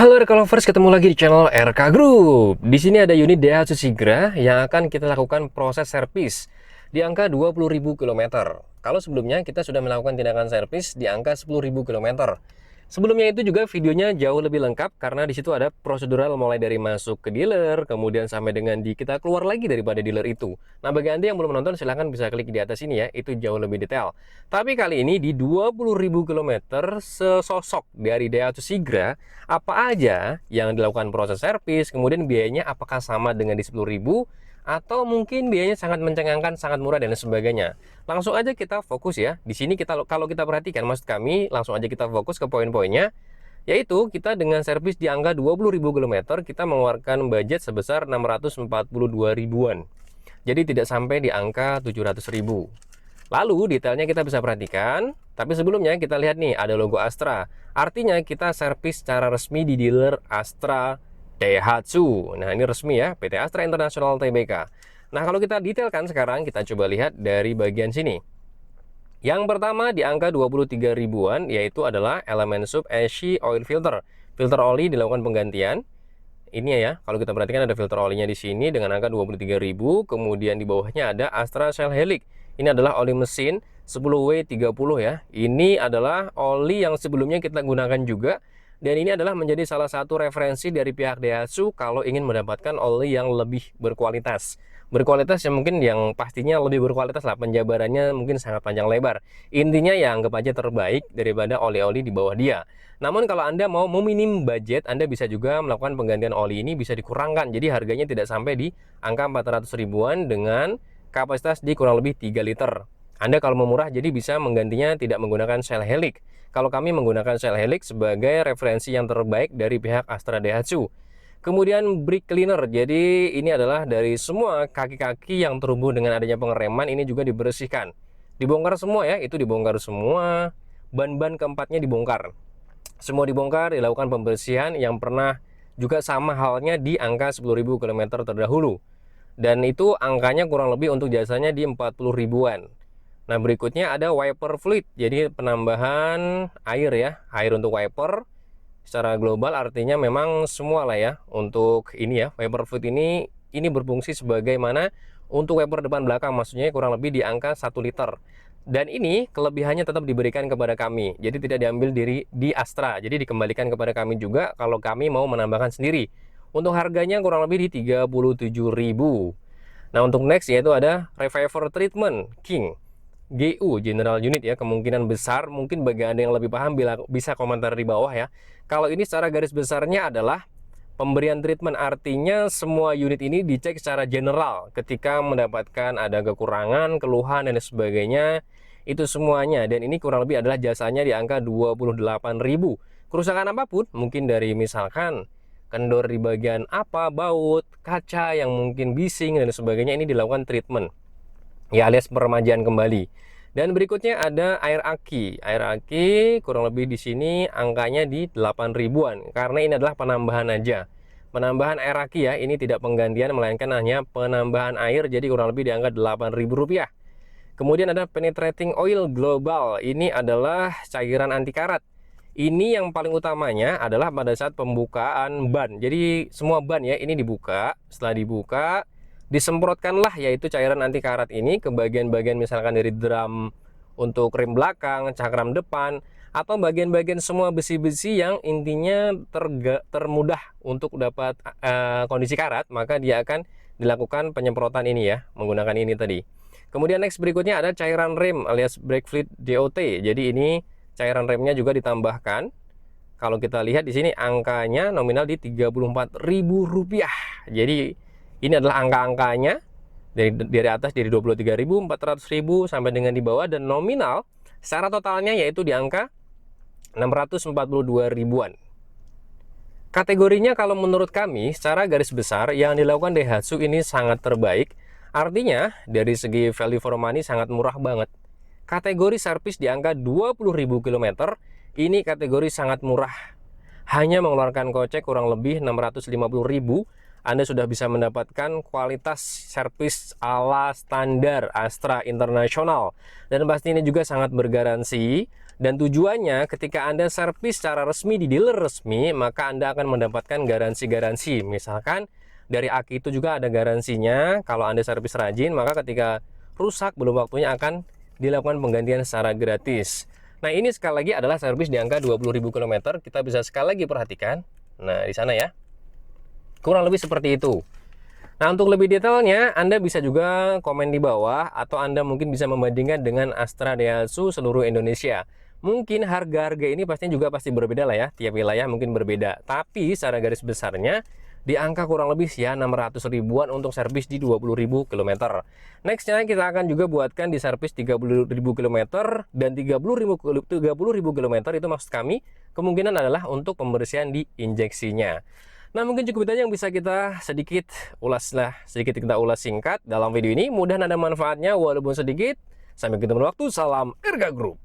Halo RK Lovers, ketemu lagi di channel RK Group. Di sini ada unit Daihatsu Sigra yang akan kita lakukan proses servis di angka 20.000 km. Kalau sebelumnya kita sudah melakukan tindakan servis di angka 10.000 km. Sebelumnya itu juga videonya jauh lebih lengkap karena di situ ada prosedural mulai dari masuk ke dealer, kemudian sampai dengan kita keluar lagi daripada dealer itu. Nah, bagi Anda yang belum menonton silahkan bisa klik di atas ini ya, itu jauh lebih detail. Tapi kali ini di 20.000 km sesosok dari Daihatsu Sigra, apa aja yang dilakukan proses servis, kemudian biayanya apakah sama dengan di 10.000 atau mungkin biayanya sangat mencengangkan, sangat murah dan sebagainya. Langsung aja kita fokus ya. Di sini kalau kita perhatikan maksud kami, langsung aja kita fokus ke poin-poinnya, yaitu kita dengan servis di angka 20.000 km kita mengeluarkan budget sebesar 642 ribuan. Jadi tidak sampai di angka 700 ribu. Lalu detailnya kita bisa perhatikan, tapi sebelumnya kita lihat nih ada logo Astra. Artinya kita servis secara resmi di dealer Astra Daihatsu. Nah, ini resmi ya, PT Astra International Tbk. Nah, kalau kita detailkan sekarang, kita coba lihat dari bagian sini. Yang pertama di angka 23 ribuan, yaitu adalah elemen sub AC oil filter. Filter oli dilakukan penggantian. Ini ya, kalau kita perhatikan ada filter olinya di sini dengan angka 23.000. Kemudian di bawahnya ada Astra Shell Helix. Ini adalah oli mesin 10W30 ya. Ini adalah oli yang sebelumnya kita gunakan juga. Dan ini adalah menjadi salah satu referensi dari pihak Daihatsu kalau ingin mendapatkan oli yang lebih berkualitas. Berkualitas yang mungkin yang pastinya lebih berkualitas lah, penjabarannya mungkin sangat panjang lebar. Intinya ya anggap aja terbaik daripada oli-oli di bawah dia. Namun kalau Anda mau meminim budget, Anda bisa juga melakukan penggantian oli ini bisa dikurangkan. Jadi harganya tidak sampai di angka 400 ribuan dengan kapasitas di kurang lebih 3 liter. Anda kalau mau murah jadi bisa menggantinya tidak menggunakan Shell Helix. Kalau kami menggunakan Shell Helix sebagai referensi yang terbaik dari pihak Astra Daihatsu. Kemudian brake cleaner, jadi ini adalah dari semua kaki-kaki yang terhubung dengan adanya pengereman ini juga dibersihkan. Dibongkar semua ya, itu dibongkar semua. Ban-ban keempatnya dibongkar. Semua dibongkar, dilakukan pembersihan yang pernah juga sama halnya di angka 10.000 km terdahulu. Dan itu angkanya kurang lebih untuk jasanya di 40 ribuan. Nah, berikutnya ada wiper fluid, jadi penambahan air ya, air untuk wiper secara global artinya memang semua lah ya untuk ini ya, wiper fluid ini berfungsi sebagai mana untuk wiper depan belakang, maksudnya kurang lebih di angka 1 liter. Dan ini kelebihannya tetap diberikan kepada kami, jadi tidak diambil di Astra, jadi dikembalikan kepada kami juga kalau kami mau menambahkan sendiri. Untuk harganya kurang lebih di 37.000. Nah, untuk next yaitu ada Reviver Treatment King GU General Unit ya, kemungkinan besar mungkin bagi Anda yang lebih paham bisa komentar di bawah ya. Kalau ini secara garis besarnya adalah pemberian treatment, artinya semua unit ini dicek secara general ketika mendapatkan ada kekurangan, keluhan dan sebagainya, itu semuanya. Dan ini kurang lebih adalah jasanya di angka 28.000. Kerusakan apapun, mungkin dari misalkan kendor di bagian apa, baut, kaca yang mungkin bising dan sebagainya, ini dilakukan treatment ya, alias peremajaan kembali. Dan berikutnya ada air aki. Air aki kurang lebih di sini angkanya di 8 ribuan karena ini adalah penambahan aja. Penambahan air aki ya, ini tidak penggantian melainkan hanya penambahan air, jadi kurang lebih di angka 8.000 rupiah. Kemudian ada penetrating oil global. Ini adalah cairan anti karat. Ini yang paling utamanya adalah pada saat pembukaan ban. Jadi semua ban ya ini dibuka. Setelah dibuka, disemprotkanlah yaitu cairan anti karat ini ke bagian-bagian misalkan dari drum untuk rim belakang, cakram depan, atau bagian-bagian semua besi-besi yang intinya termudah untuk dapat kondisi karat, maka dia akan dilakukan penyemprotan ini ya, menggunakan ini tadi. Kemudian next berikutnya ada cairan rem alias brake fluid DOT. Jadi ini cairan remnya juga ditambahkan. Kalau kita lihat di sini angkanya nominal di 34.000 rupiah. Jadi ini adalah angka-angkanya dari atas dari 23.000, 400.000 sampai dengan di bawah, dan nominal secara totalnya yaitu di angka 642 ribuan. Kategorinya kalau menurut kami secara garis besar yang dilakukan Daihatsu ini sangat terbaik. Artinya dari segi value for money sangat murah banget. Kategori servis di angka 20.000 km ini kategori sangat murah. Hanya mengeluarkan kocek kurang lebih 650.000, Anda sudah bisa mendapatkan kualitas servis ala standar Astra International. Dan pasti ini juga sangat bergaransi Dan tujuannya ketika Anda servis secara resmi di dealer resmi, maka Anda akan mendapatkan garansi-garansi. Misalkan dari aki itu juga ada garansinya. Kalau Anda servis rajin, maka ketika rusak belum waktunya akan dilakukan penggantian secara gratis. Nah, ini sekali lagi adalah servis di angka 20.000 km. Kita bisa sekali lagi perhatikan. Nah, di sana ya. Kurang lebih seperti itu. Nah, untuk lebih detailnya, Anda bisa juga komen di bawah, atau Anda mungkin bisa membandingkan dengan Astra Daihatsu seluruh Indonesia. Mungkin harga-harga ini pastinya pasti berbeda lah ya, tiap wilayah mungkin berbeda. Tapi secara garis besarnya, di angka kurang lebih ya 600 ribuan untuk servis di 20.000 km. Nextnya kita akan juga buatkan di servis 30.000 km, dan 30.000 km itu maksud kami, kemungkinan adalah untuk pembersihan di injeksinya. Nah, mungkin cukup itu aja yang bisa kita sedikit kita ulas singkat dalam video ini. Mudah-mudahan ada manfaatnya walaupun sedikit. Sampai ketemu waktu, salam Erga Group.